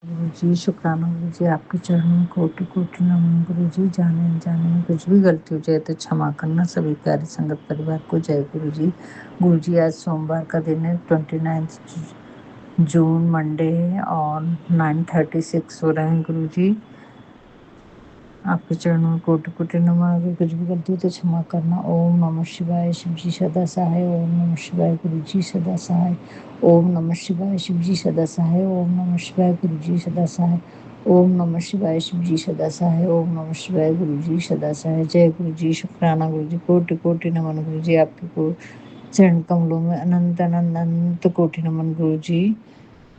गुरु जी, शुक्राना गुरु जी, आपके चरणों में कोटि कोटि नमन गुरु जी। जाने अनजाने में कुछ भी गलती हो जाए तो क्षमा करना। सभी प्यारे संगत परिवार को जय गुरु जी। गुरु जी, आज सोमवार का दिन है, 29 जून, मंडे है और 9:36 हो रहे हैं गुरु जी। आपके चरणों में कोटि कोटि नमन। अगर कुछ भी गलती हो तो क्षमा करना। ओम नमः शिवाय, शिव जी सदा सहाय। ओम नमः शिवाय, गुरु जी सदा सहाय। ओम नमः शिवाय, शिव जी सदा सहाय। ओम नमः शिवाय, गुरु जी सदा सहाय। ओम नमः शिवाय, शिव जी सदा सहाय। ओम नमः शिवाय, गुरु जी सदा सहाय। जय गुरु जी, शुक्राना गुरु जी, कोटि कोटि नमन गुरु जी। आपके को चरण कमलों में अनंत अनंत अनंत कोटि नमन गुरु जी।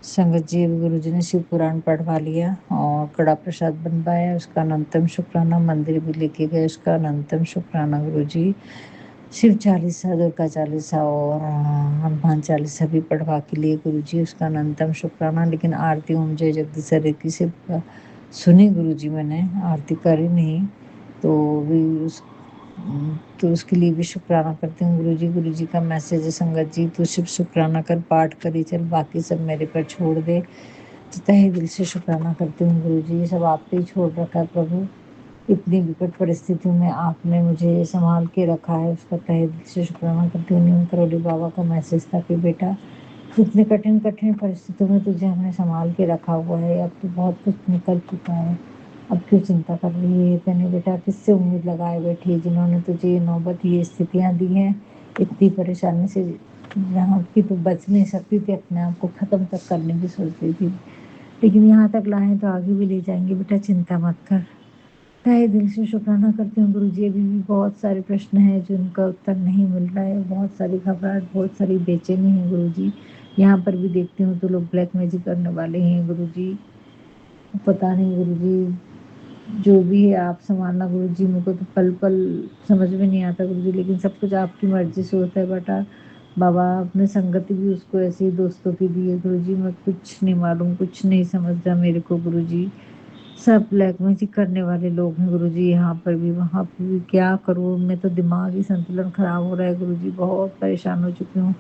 संगत जी, अभी गुरु जी ने शिव पुराण पढ़वा लिया और कड़ा प्रसाद बनवाया, उसका अनंतम शुक्राना। मंदिर भी लेके गए, उसका अनंतम शुक्राना गुरु जी। शिव चालीसा, दुर्गा चालीसा और हनुमान चालीसा भी पढ़वा के लिए गुरु जी, उसका अनंतम शुक्राना। लेकिन आरती ओम जय जगदीश हरे से सुनी गुरु जी, मैंने आरती करी नहीं, तो भी तो उसके लिए भी शुक्राना करती हूँ गुरु जी। गुरु जी का मैसेज है, संगत जी तू सिर्फ शुक्राना कर, पाठ करी चल, बाकी सब मेरे पर छोड़ दे। तो तहे दिल से शुक्राना करती हूँ गुरु जी, ये सब आप पे ही छोड़ रखा है प्रभु। इतनी विकट परिस्थितियों में आपने मुझे संभाल के रखा है, उसका तहे दिल से शुक्राना करती हूँ। नीम करोली बाबा का मैसेज था कि बेटा, इतने कठिन कठिन परिस्थितियों में तुझे हमने संभाल के रखा हुआ है, अब तो बहुत कुछ निकल चुका है, अब क्यों चिंता कर रही है। कहने बेटा, किससे उम्मीद लगाए बैठी है, जिन्होंने तुझे ये नौबत, ये स्थितियां दी हैं, इतनी परेशानी से जहाँ की तू बच नहीं सकती थी, अपने आप को खत्म तक करने की सोच रही थी, लेकिन यहाँ तक लाए तो आगे भी ले जाएंगे। बेटा चिंता मत कर। तहे दिल से शुक्राना करती हूँ गुरु जी। अभी भी बहुत सारे प्रश्न हैं जिनका उत्तर नहीं मिल रहा है, बहुत सारी घबराहट, बहुत सारी बेचैनी है गुरु जी। यहाँ पर भी देखती हूँ तो लोग ब्लैक मैजिक करने वाले हैं गुरु जी। पता नहीं गुरु जी, जो भी है आप संभालना गुरु जी। मेरे को तो पल पल समझ में नहीं आता गुरु जी, लेकिन सब कुछ आपकी मर्जी से होता है बेटा। बाबा, अपने संगति भी उसको ऐसे ही दोस्तों की दी है गुरु जी। मैं कुछ नहीं मालूम, कुछ नहीं समझ रहा मेरे को गुरु जी। सब ब्लैक मैजिक करने वाले लोग हैं गुरु जी, यहाँ पर भी वहाँ पर भी। क्या करूँ, मैं तो दिमागी संतुलन खराब हो रहा है गुरु जी, बहुत परेशान हो चुकी हूँ।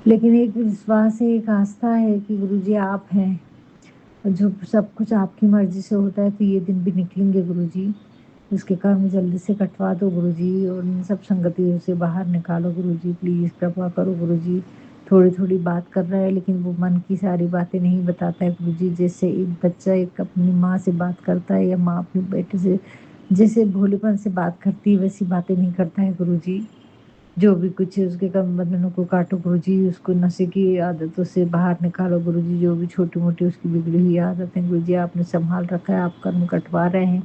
लेकिन एक विश्वास है, एक आस्था है कि गुरु जी आप हैं, जो सब कुछ आपकी मर्जी से होता है, तो ये दिन भी निकलेंगे गुरु जी। उसके कर्म जल्दी से कटवा दो गुरु जी, और इन सब संगतियों से बाहर निकालो गुरु जी, प्लीज कृपा करो गुरु जी। थोड़ी थोड़ी बात कर रहा है, लेकिन वो मन की सारी बातें नहीं बताता है गुरु जी। जैसे एक बच्चा एक अपनी माँ से बात करता है, या माँ अपने बेटे से जैसे भोलेपन से बात करती है, वैसी बातें नहीं करता है गुरु जी। जो भी कुछ है उसके कर्म बंधनों को काटो गुरु जी, उसको नशे की आदतों से बाहर निकालो गुरु जी। जो भी छोटी मोटी उसकी बिगड़ी हुई आदतें गुरु जी, आपने संभाल रखा है, आप कर्म कटवा रहे हैं,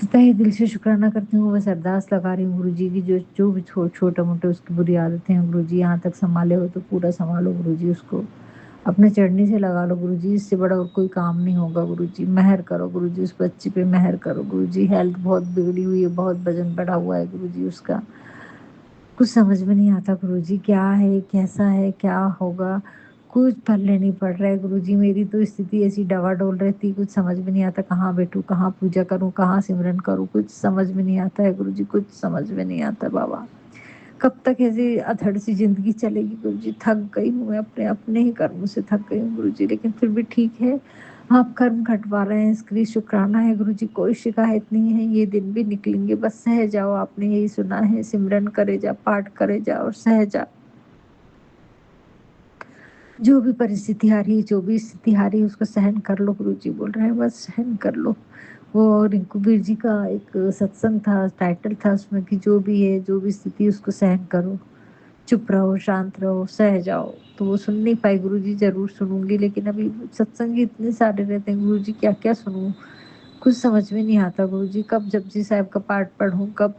तो तहे दिल से शुक्राना करती हूँ। बस अरदास लगा रही हूँ गुरु जी की, जो जो भी छोटा मोटा उसकी बुरी आदतें हैं गुरु जी, यहाँ तक संभाले हो तो पूरा संभालो गुरु जी, उसको अपने चढ़ने से लगा लो गुरु जी। इससे बड़ा और कोई काम नहीं होगा गुरु जी। मेहर करो गुरु जी, उस बच्चे पे मेहर करो गुरु जी। हेल्थ बहुत बिगड़ी हुई है, बहुत वजन बढ़ा हुआ है गुरु जी उसका। कुछ समझ में नहीं आता गुरु जी, क्या है, कैसा है, क्या होगा, कुछ पल्ले नहीं पड़ रहा है गुरु जी। मेरी तो स्थिति ऐसी डवाडोल रहती, कुछ समझ में नहीं आता, कहाँ बैठूं, कहाँ पूजा करूं, कहाँ सिमरन करूं, कुछ समझ में नहीं आता है गुरु जी, कुछ समझ में नहीं आता बाबा। कब तक ऐसी अधड़ सी जिंदगी चलेगी गुरु जी। थक गई हूँ मैं, अपने अपने ही कर्मों से थक गई हूँ गुरु जी, लेकिन फिर भी ठीक है, आप कर्म घटवा रहे हैं, इसके लिए शुक्राना है गुरु जी। कोई शिकायत नहीं है, ये दिन भी निकलेंगे, बस सह जाओ। आपने यही सुना है, सिमरन करे जा, पाठ करे जा और सह जा। जो भी परिस्थिति आ रही है, जो भी स्थिति आ रही है, उसको सहन कर लो गुरु जी, बोल रहे हैं, बस सहन कर लो। वो रिंकूबीर जी का एक सत्संग था, टाइटल था उसमें कि जो भी है, जो भी स्थिति है, उसको सहन करो, चुप रहो, शांत रहो, सह जाओ। तो वो सुन नहीं पाई गुरु जी, जरूर सुनूंगी, लेकिन अभी सत्संग ही इतने सारे रहते हैं गुरु जी, क्या क्या सुनूं, कुछ समझ में नहीं आता गुरु जी। कब जपजी साहब का पाठ पढ़ूं, कब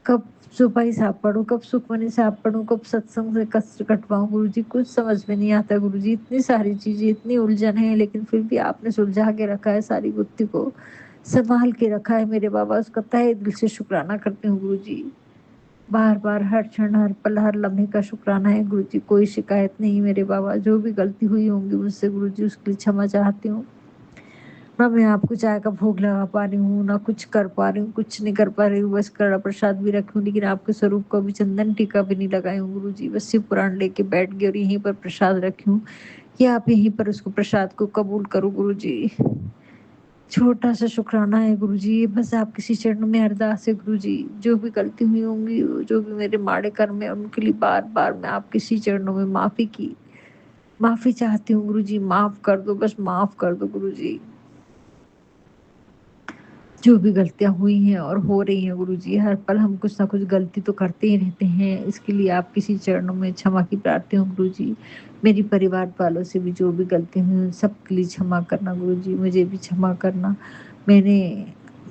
कब चौपाई साहब पढूं, कब सुखमनी साहब पढूं, कब सत्संग से कष्ट कटवाऊं गुरु जी, कुछ समझ में नहीं आता गुरु जी। इतनी सारी चीजें, इतनी उलझन है, लेकिन फिर भी आपने सुलझा के रखा है, सारी गुत्थी को संभाल के रखा है मेरे बाबा। उसका तहे दिल से शुक्राना करती हूँ गुरु जी। बार बार, हर क्षण, हर पल, हर लम्हे का शुक्राना है गुरु जी। कोई शिकायत नहीं मेरे बाबा। जो भी गलती हुई होंगी मुझसे गुरु जी, उसके लिए क्षमा चाहती हूँ। ना मैं आपको चाय का भोग लगा पा रही हूँ, ना कुछ कर पा रही हूँ, कुछ नहीं कर पा रही हूँ। बस कड़ा प्रसाद भी रखी हूँ, लेकिन आपके स्वरूप को भी चंदन टीका भी नहीं लगाई हूँ गुरु जी। बस शिव पुराण लेके बैठ गई और यहीं पर प्रसाद रखी हूँ। कि आप यहीं पर उसको प्रसाद को कबूल करो गुरुजी। छोटा-सा शुकराना है गुरुजी, बस आपके श्री चरणों में अरदास है गुरुजी। जो भी गलती हुई होंगी, जो भी मेरे माड़े कर्म है, उनके लिए बार-बार मैं आपके श्री चरणों में माफ़ी चाहती हूँ गुरुजी। माफ़ कर दो, बस माफ़ कर दो गुरुजी। जो भी गलतियाँ हुई हैं और हो रही हैं गुरुजी, हर पल हम कुछ ना कुछ गलती तो करते ही रहते हैं। इसके लिए आप किसी चरणों में क्षमा की प्रार्थी हूँ गुरुजी। मेरी परिवार वालों से भी जो भी गलती हुई उन सब के लिए क्षमा करना गुरुजी, मुझे भी क्षमा करना। मैंने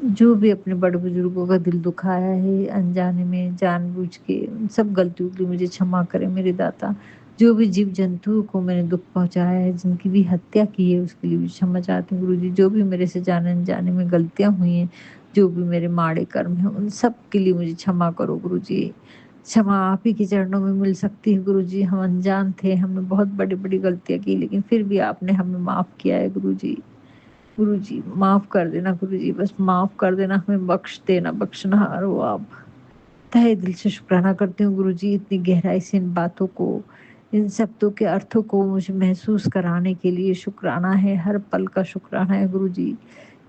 जो भी अपने बड़े-बुजुर्गों का दिल दुखाया है अनजाने में, जानबूझ के, उन सब गलतियों के लिए मुझे क्षमा करें मेरे दाता। जो भी जीव-जंतुओं को मैंने दुःख पहुँचाया है, जिनकी भी हत्या की है, उसके लिए भी क्षमा चाहती हूँ गुरुजी। जो भी मेरे से जाने-अनजाने में गलतियाँ हुई हैं, जो भी मेरे माड़े कर्म हैं, उन सब के लिए मुझे क्षमा करो गुरुजी। क्षमा आप ही के चरणों में मिल सकती है गुरुजी। हम अनजान थे, हमने बहुत बड़ी-बड़ी गलतियाँ की, लेकिन फिर भी आपने हमें माफ़ किया है गुरुजी। गुरुजी माफ़ कर देना गुरुजी, बस माफ़ कर देना, हमें बख्श देना, बख्शनहार हो आप। तहे दिल से शुक्राना करती हूँ गुरुजी, इतनी गहराई से इन बातों को, इन शब्दों के अर्थों को मुझे महसूस कराने के लिए शुक्राना है, हर पल का शुक्राना है गुरुजी।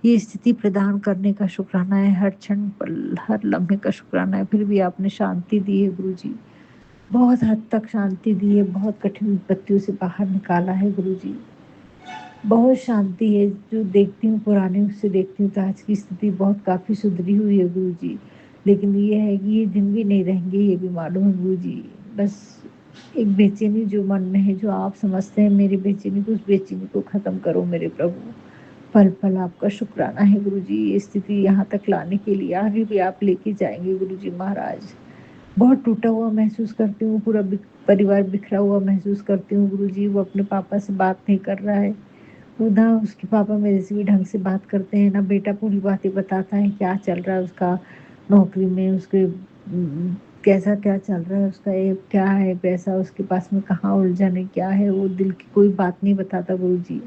ये स्थिति प्रदान करने का शुक्राना है, हर क्षण पल, हर लम्हे का शुक्राना है। फिर भी आपने शांति दी है गुरुजी, बहुत हद तक शांति दी है, बहुत कठिन विपत्तियों से बाहर निकाला है गुरुजी। बहुत शांति है, जो देखती हूँ पुराने उससे देखती हूँ तो आज की स्थिति बहुत काफ़ी सुधरी हुई है गुरुजी। लेकिन ये है कि ये दिन भी नहीं रहेंगे, ये भी मालूम है गुरुजी। बस एक बेचैनी जो मन में है, जो आप समझते हैं मेरी बेचैनी को, उस बेचैनी को ख़त्म करो मेरे प्रभु। पल-पल आपका शुक्राना है गुरुजी, ये स्थिति यहाँ तक लाने के लिए आगे भी आप लेके जाएँगे गुरुजी महाराज। बहुत टूटा हुआ महसूस करती हूँ, पूरा परिवार बिखरा हुआ महसूस करती हूँ गुरुजी। वो अपने पापा से बात नहीं कर रहा है। वो ना उसके पापा मेरे से भी ढंग से बात करते हैं, ना बेटा पूरी बातें बताता है, क्या चल रहा है उसका नौकरी में, उसके कैसा क्या चल रहा है उसका, ये क्या है पैसा उसके पास में, कहाँ उलझन है, क्या है, वो दिल की कोई बात नहीं बताता गुरुजी।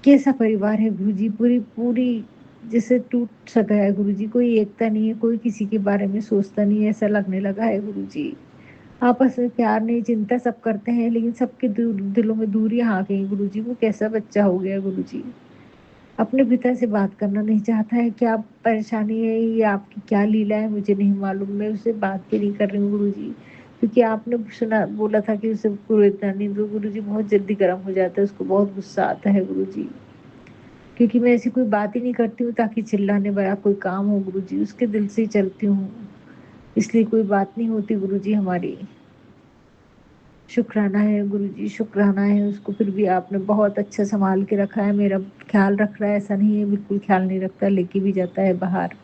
कैसा परिवार है गुरुजी, पूरी पूरी जैसे टूट सका है गुरुजी, कोई एकता नहीं है, कोई किसी के बारे में सोचता नहीं है, ऐसा लगने लगा है गुरुजी। आपस में प्यार नहीं, चिंता सब करते हैं, लेकिन सबके दिलों में दूरियां आ गई गुरुजी। वो कैसा बच्चा हो गया गुरुजी, अपने पिता से बात करना नहीं चाहता है। क्या परेशानी है, ये आपकी क्या लीला है, मुझे नहीं मालूम। मैं उससे बात भी नहीं कर रही हूँ गुरुजी, क्योंकि आपने सुना बोला था कि उसे पूरे इतना नहीं दो गुरुजी, बहुत जल्दी गर्म हो जाता है, उसको बहुत गुस्सा आता है गुरुजी। क्योंकि मैं ऐसी कोई बात ही नहीं करती हूँ ताकि चिल्लाने वाला कोई काम हो गुरुजी, उसके दिल से ही चलती हूँ, इसलिए कोई बात नहीं होती गुरुजी हमारी। शुक्राना है गुरुजी, शुक्राना है, उसको फिर भी आपने बहुत अच्छा सँभाल के रखा है, मेरा ख़्याल रख रहा है, ऐसा नहीं है बिल्कुल ख़्याल नहीं रखता, लेके भी जाता है बाहर।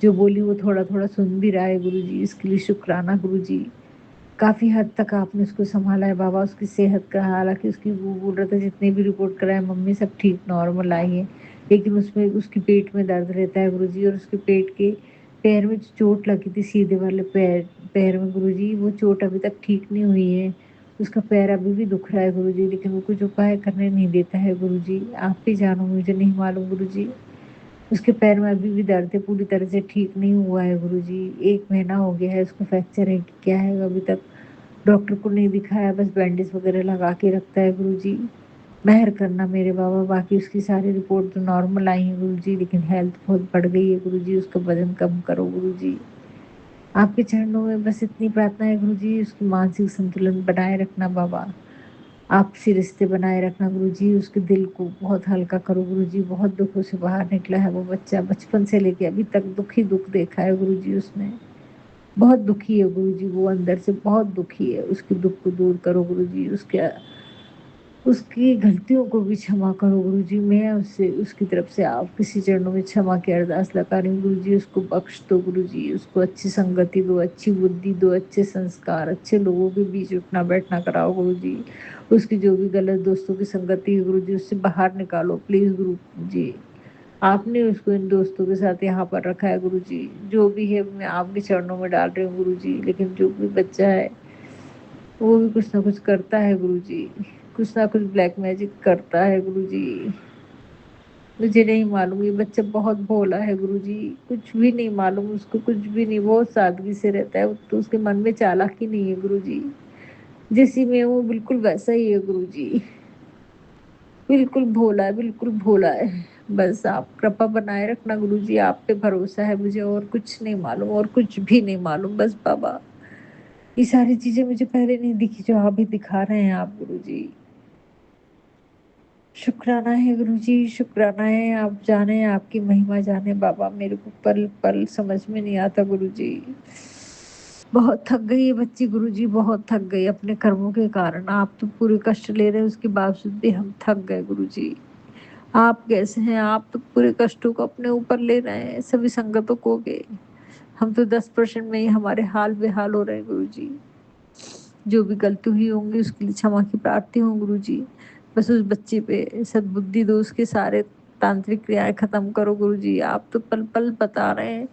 जो बोली वो थोड़ा-थोड़ा सुन भी रहा है गुरुजी, इसके लिए शुक्राना गुरुजी। काफ़ी हद तक आपने उसको सँभाला है बाबा, उसकी सेहत का, हालाँकि उसकी वो बोल रहा था जितने भी रिपोर्ट कराए मम्मी सब ठीक नॉर्मल आई है, लेकिन उसमें उसके पेट में दर्द रहता है गुरुजी, और उसके पेट के पैर में जो चोट लगी थी सीधे वाले पैर पैर में गुरुजी, वो चोट अभी तक ठीक नहीं हुई है। उसका पैर अभी भी दुख रहा है गुरुजी, लेकिन वो कुछ उपाय करने नहीं देता है गुरुजी। आप ही जानो, मुझे नहीं मालूम गुरुजी। उसके पैर में अभी भी दर्द है, पूरी तरह से ठीक नहीं हुआ है गुरुजी। 1 महीना हो गया है, उसको फ्रैक्चर है कि क्या है, अभी तक डॉक्टर को नहीं दिखाया, बस बैंडेज वगैरह लगा के रखता है गुरुजी। मेहर करना मेरे बाबा, बाकी उसकी सारी रिपोर्ट तो नॉर्मल आई है गुरुजी, लेकिन हेल्थ बहुत बढ़ गई है गुरुजी, उसका वज़न कम करो गुरुजी। आपके चरणों में बस इतनी प्रार्थना है गुरुजी, उसकी मानसिक संतुलन बनाए रखना बाबा। आपसी रिश्ते बनाए रखना गुरुजी, उसके दिल को बहुत हल्का करो गुरुजी, बहुत दुखों से बाहर निकला है वो बच्चा, बचपन से लेके अभी तक दुःख ही दुःख देखा है गुरुजी उसने। बहुत दुखी है गुरुजी, वो अंदर से बहुत दुखी है, उसके दुःख को दूर करो गुरुजी, उसकी गलतियों को भी क्षमा करो गुरुजी। मैं उससे उसकी तरफ से आपके किसी चरणों में क्षमा की अरदास लगा रही हूँ गुरुजी, उसको बख्श दो गुरुजी, उसको अच्छी संगति दो, अच्छी बुद्धि दो, अच्छे संस्कार, अच्छे लोगों के बीच उठना बैठना कराओ गुरुजी। उसकी जो भी गलत दोस्तों की संगति है गुरुजी, उससे बाहर निकालो प्लीज़ गुरुजी। आपने उसको इन दोस्तों के साथ यहाँ पर रखा है गुरुजी, जो भी है मैं आपके चरणों में डाल रही हूँ गुरुजी, लेकिन जो भी बच्चा है वो भी कुछ ना कुछ करता है गुरुजी, कुछ ना कुछ ब्लैक मैजिक करता है गुरुजी। मुझे नहीं मालूम, ये बच्चा बहुत भोला है गुरुजी, कुछ भी नहीं मालूम उसको, कुछ भी नहीं, बहुत सादगी से रहता है, तो उसके मन में चालाकी नहीं है गुरुजी। जैसी मैं हूँ बिल्कुल वैसा ही है गुरुजी। बिल्कुल भोला है, बिल्कुल भोला है। बस आप कृपा बनाए रखना गुरुजी, आप पे भरोसा है मुझे, और कुछ नहीं मालूम, और कुछ भी नहीं मालूम। बस बाबा, ये सारी चीजें मुझे पहले नहीं दिखी जो आप भी दिखा रहे हैं आप गुरुजी। शुक्राना है गुरुजी, शुक्राना है। आप जाने, आपकी महिमा जाने बाबा। मेरे को पल पल समझ में नहीं आता गुरुजी। बहुत थक गई ये बच्ची गुरुजी, बहुत थक गई अपने कर्मों के कारण। आप तो पूरे कष्ट ले रहे हैं, उसके बावजूद भी हम थक गए गुरुजी। आप कैसे हैं? आप तो पूरे कष्टों को अपने ऊपर ले रहे हैं, सभी संगतों को के। हम तो 10% में ही हमारे हाल बेहाल हो रहे हैं गुरुजी। जो भी गलती हुई होंगी उसके लिए क्षमा की प्रार्थी हूँ गुरुजी। बस उस बच्चे पे सद्बुद्धि दो, उसके सारे तांत्रिक क्रियाएं खत्म करो गुरुजी। आप तो पल पल बता रहे हैं,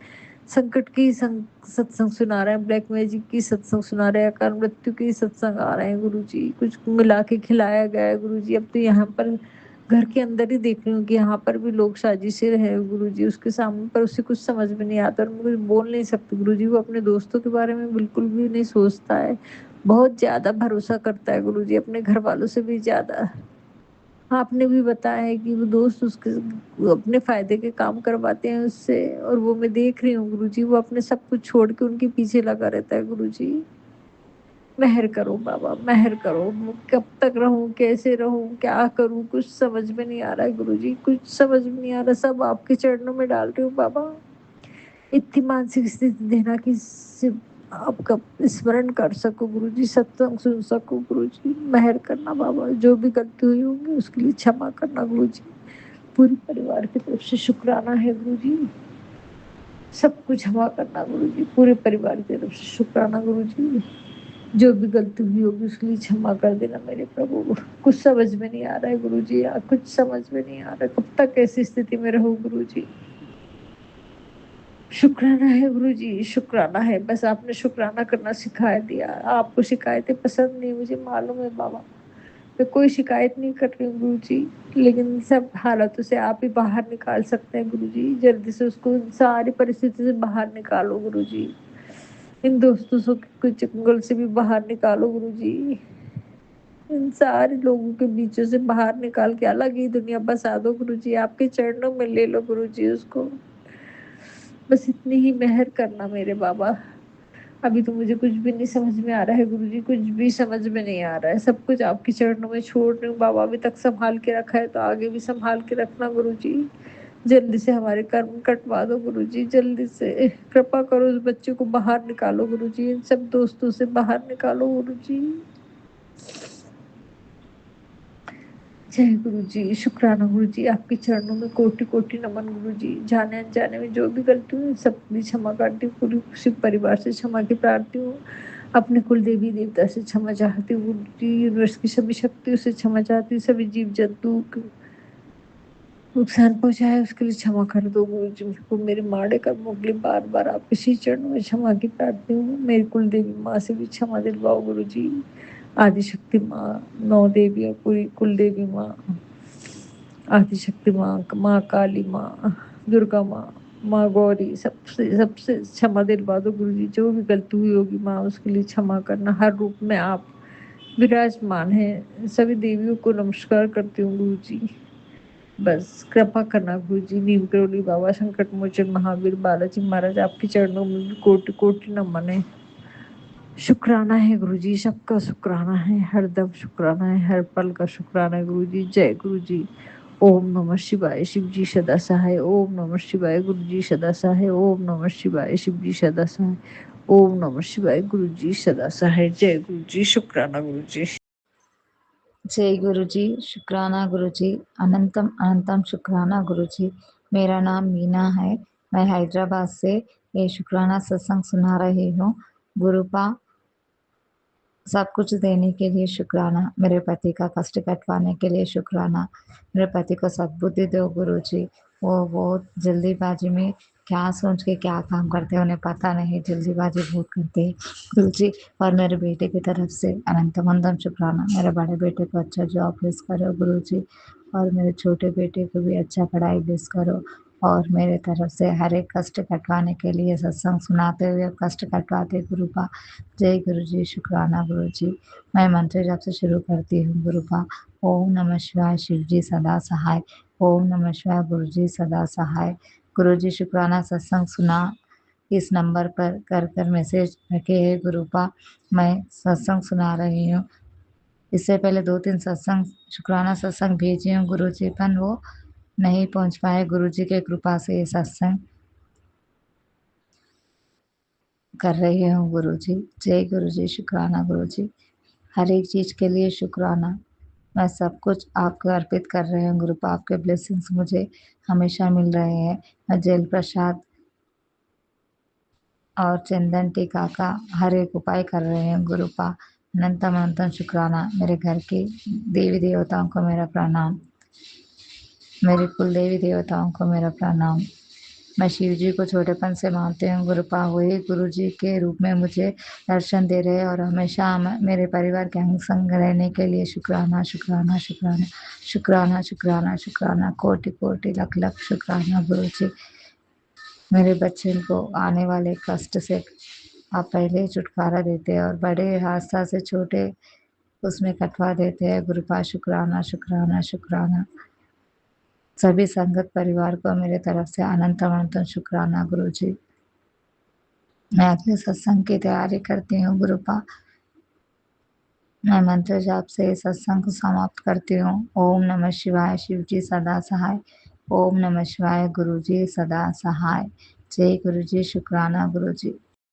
संकट की सत्संग सुना रहे हैं, ब्लैक मैजिक की सत्संग सुना रहे हैं, अकाल मृत्यु की सत्संग आ रहे हैं गुरुजी। कुछ मिला के खिलाया गया है गुरुजी। अब तो यहाँ पर घर के अंदर ही देख रही हूँ कि यहाँ पर भी लोग साजिशें है गुरुजी, उसके सामने, पर उसे कुछ समझ में नहीं आता और मैं कुछ बोल नहीं सकती गुरुजी। वो अपने दोस्तों के बारे में बिल्कुल भी नहीं सोचता है, बहुत ज्यादा भरोसा करता है गुरुजी, अपने घर वालों से भी ज्यादा। आपने भी बताया है कि वो दोस्त उसके वो अपने फायदे के काम करवाते हैं उससे, और वो मैं देख रही हूँ गुरुजी, वो अपने सब कुछ छोड़ के उनके पीछे लगा रहता है गुरुजी। मेहर करो बाबा, मेहर करो। मैं कब तक रहूं, कैसे रहूं, क्या करूं, कुछ समझ में नहीं आ रहा है गुरुजी, कुछ समझ में नहीं आ रहा। सब आपके चरणों में डाल रही हूँ बाबा। इतनी मानसिक स्थिति देना कि सिर्फ आपका स्मरण कर सको गुरुजी, सत्संग सुन सको गुरुजी। मेहर करना बाबा, जो भी गलती हुई होंगी उसके लिए क्षमा करना गुरुजी। पूरे परिवार की तरफ से शुक्राना है गुरुजी। सब कुछ क्षमा करना गुरुजी, पूरे परिवार की तरफ से शुक्राना गुरुजी। जो भी गलती हुई होगी उसके लिए क्षमा कर देना मेरे प्रभु। कुछ समझ में नहीं आ रहा है गुरुजी, यार कुछ समझ में नहीं आ रहा है, कब तक ऐसी स्थिति में रहूं गुरुजी। शुक्राना है गुरुजी, शुक्राना है। बस आपने शुक्राना करना सिखा दिया। आपको शिकायतें पसंद नहीं, मुझे मालूम है बाबा। मैं कोई शिकायत नहीं कर रही हूँ गुरुजी, लेकिन सब हालातों से आप ही बाहर निकाल सकते हैं गुरुजी। जल्दी से उसको सारी परिस्थिति से बाहर निकालो गुरुजी। इन दोस्तों के चंगुल से भी बाहर निकालो गुरुजी। इन सारे लोगों के बीचों से बाहर निकाल के अलग ही दुनिया बसा दो गुरुजी। आपके चरणों में ले लो गुरुजी उसको। बस इतनी ही मेहर करना मेरे बाबा। अभी तो मुझे कुछ भी नहीं समझ में आ रहा है गुरुजी, कुछ भी समझ में नहीं आ रहा है। सब कुछ आपके चरणों में छोड़ रही हूँ बाबा। अभी तक संभाल के रखा है तो आगे भी संभाल के रखना गुरुजी। जल्दी से हमारे कर्म कटवा दो गुरुजी, जल्दी से कृपा करो, उस बच्चे को बाहर निकालो गुरुजी, इन सब दोस्तों से बाहर निकालो गुरुजी। जय गुरु जी, शुक्राना गुरु जी। आपके चरणों में कोटि कोटि नमन गुरु जी। जाने अनजाने में जो भी गलती हुई सब भी क्षमा करती हूँ। पूरी शिव परिवार से क्षमा की प्रार्थी हूँ। अपने कुल देवी देवता से क्षमा चाहती हूँ गुरु जी। यूनिवर्स की सभी शक्तियों से क्षमा चाहती हूँ। सभी जीव जंतु को नुकसान पहुंचाए उसके लिए क्षमा कर दो गुरु जी। मुझको मेरे माड़े कर्मों के लिए बार बार आप इसी चरणों में क्षमा की प्रार्थी हूँ। मेरी कुल देवी माँ से भी क्षमा दिलवाओ गुरु जी। आदिशक्ति माँ, नौ देवियाँ, पूरी कुल देवी माँ, आदिशक्ति माँ, माँ काली माँ, दुर्गा माँ, माँ गौरी, सबसे सबसे क्षमा दिलवा दो गुरु जी। जो भी गलती हुई होगी माँ उसके लिए क्षमा करना। हर रूप में आप विराजमान है। सभी देवियों को नमस्कार करती हूँ गुरु जी। बस कृपा करना गुरु जी। नीम करोली बाबा, संकट मोचन महावीर, बालाजी महाराज, आपके चरणों में भी कोटि कोटि नमन है। शुक्राना है गुरु जी, सबका शुक्राना है, हर दम शुक्राना है, हर पल का शुक्राना है गुरु जी। जय गुरु जी। ओम नमः शिवाय, शिव जी सदा सहाय। ओम नमः शिवाय, गुरु जी सदा सहाय। ओम नमः शिवाय, शिव जी सदा सहाय। ओम नमः शिवाय, गुरु जी सदा सहाय। जय गुरु जी, शुक्राना गुरु जी। जय गुरु जी, शुक्राना गुरु जी, अनंतम अनंतम शुक्राना गुरु जी। मेरा नाम मीना है, मैं हैदराबाद से ये शुक्राना सत्संग सुना रही हूँ। गुरुपा सब कुछ देने के लिए शुक्राना, मेरे पति का कष्ट कटवाने के लिए शुक्राना। मेरे पति को सद्बुद्धि दो गुरु जी। वो बहुत जल्दीबाजी में क्या सोच के क्या काम करते हैं उन्हें पता नहीं, जल्दीबाजी बहुत करते हैं गुरु जी। और मेरे बेटे की तरफ से अनंतम अनंतम शुक्राना। मेरे बड़े बेटे को अच्छा जॉब बेस करो गुरु जी, और मेरे छोटे बेटे को भी अच्छा पढ़ाई बेस करो, और मेरे तरफ से हर एक कष्ट कटवाने के लिए सत्संग सुनाते हुए कष्ट कटवाते गुरुपा। जय गुरु जी, शुक्राना गुरु जी। मैं मंत्र जप से शुरू करती हूँ गुरुपा। ओम नमः शिवाय, शिव जी सदा सहाय। ओम नमः शिवाय, गुरु जी सदा सहाय। गुरु जी शुक्राना सत्संग सुना इस नंबर पर कर कर मैसेज रखे है गुरुपा। मैं सत्संग सुना रही हूँ। इससे पहले 2-3 सत्संग शुक्राना सत्संग भेजी हूँ गुरु जी, पर वो नहीं पहुंच पाए। गुरु जी के कृपा से ये सत्संग कर रही हूँ गुरु जी। जय गुरु जी, शुक्राना गुरु जी। हर एक चीज़ के लिए शुक्राना। मैं सब कुछ आपको अर्पित कर रही हूँ गुरुपा। आपके ब्लेसिंग्स मुझे हमेशा मिल रहे हैं। मैं जल प्रसाद और चंदन टीका का हर एक उपाय कर रहे हैं गुरुपा। अनंतम अनंतम शुक्राना। मेरे घर के देवी देवताओं को मेरा प्रणाम। मेरे कुल देवी देवताओं को मेरा प्रणाम। मैं शिव जी को छोटेपन से मानती हूँ गुरुपा। वही गुरु जी के रूप में मुझे दर्शन दे रहे हैं और हमेशा मेरे परिवार के अंग संग रहने के लिए शुक्राना शुक्राना शुक्राना शुक्राना शुक्राना शुक्राना। कोटि कोटि लख लख शुक्राना गुरु जी। मेरे बच्चे को आने वाले कष्ट से आप पहले ही छुटकारा देते हैं और बड़े हादसा से छोटे उसमें कटवा देते हैं गुरुपा। शुक्राना शुक्राना शुक्राना। सभी संगत परिवार को मेरे तरफ से अनंत अनंत शुक्राना गुरु जी। मैं अगले सत्संग की तैयारी करती हूँ गुरुपा। मैं मंत्र जाप से सत्संग को समाप्त करती हूँ। ओम नमः शिवाय, शिव जी सदा सहाय। ओम नमः शिवाय, गुरु जी सदा सहाय। जय गुरु जी, शुक्राना गुरु जी।